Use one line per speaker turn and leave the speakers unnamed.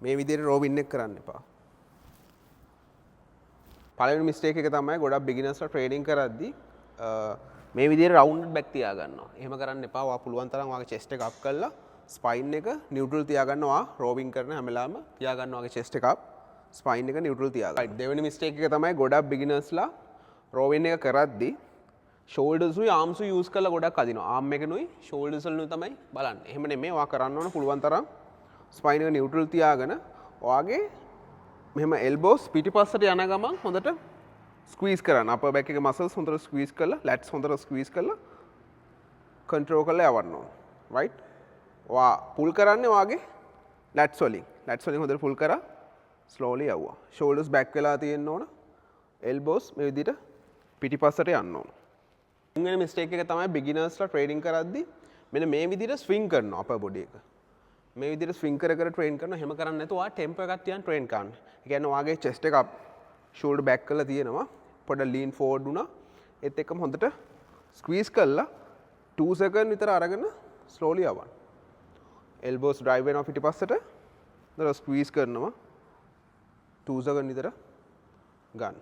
මේ විදිහට රෝවින් එක කරන්න එපා. පළවෙනි මිස්ටේක් එක තමයි ගොඩක් බිගිනර්ස්ලා ට්‍රේනින් කරද්දී මේ විදිහට රවුන්ඩ් බැක් තියා ගන්නවා. එහෙම කරන්න එපා. ඔයා පුළුවන් තරම් ඔයාගේ චෙස්ට් එක අප් කරලා ස්පයින් එක නියුට්‍රල් තියා ගන්නවා. රෝවින් කරන හැම වෙලාවෙම තියා ගන්න ඔයාගේ චෙස්ට් එක අප් ස්පයින් එක නියුට්‍රල් තියා ගන්න. දෙවෙනි මිස්ටේක් එක තමයි ගොඩක් බිගිනර්ස්ලා රෝවින් එක කරද්දී ෂෝල්ඩර්ස් උයි ආම්ස් උයි යූස් කරලා ගොඩක් අදිනවා. ආම් එකනුයි ෂෝල්ඩර්ස් වලනුයි තමයි බලන්නේ. එහෙම නෙමෙයි. ඔයා කරන්න ඕන පුළුවන් තරම් ස්පයින් එක නියුට්‍රල් තියාගෙන ඔයාගේ මෙහෙම එල්බෝස් පිටිපස්සට යන ගමන් හොඳට ස්ක්වීස් කරන්න. අපර් බෑක් එකේ මසල්ස් හොඳට ස්ක්වීස් කරලා ලැට්ස් හොඳට ස්ක්වීස් කරලා කන්ට්‍රෝල් කරලා යවන්න ඕන. රයිට්? ඔයා පුල් කරන්නේ ඔයාගේ ලැට්ස් වලින්. ලැට්ස් වලින් හොඳට පුල් කරා ස්ලෝලි යවුවා. ෂෝල්ඩර්ස් බෑක් වෙලා තියෙන්න ඕන. එල්බෝස් මේ විදිහට පිටිපස්සට යන්න ඕන. තුන්වෙනි මිස්ටේක් එක තමයි බිගිනර්ස්ලා ට්‍රේනින් කරද්දී මෙන්න මේ විදිහට ස්විං කරනවා අපර් බොඩි එක. මේ විදිහට ස්විං කර කර ට්‍රේන් කරනවා. එහෙම කරන්නේ නැතුව ඔයා ටෙම්පෝ එකක් තියන් ට්‍රේන් කරන්න. ඒ කියන්නේ ඔයාගේ චෙස්ට් එක ෂෝල්ඩර් බෑක් කරලා තියෙනවා. පොඩ ලීන් ෆෝවර්ඩ් වුණා. ඒත් එක්කම හොඳට ස්ක්වීස් කරලා 2 සෙකන්ඩ් විතර අරගෙන ස්ලෝලි යවන්න. එල්බෝස් ඩ්‍රයිව් වෙනවා පිටිපස්සට. දර ස්ක්වීස් කරනවා 2 සෙකන්ඩ් විතර ගන්න.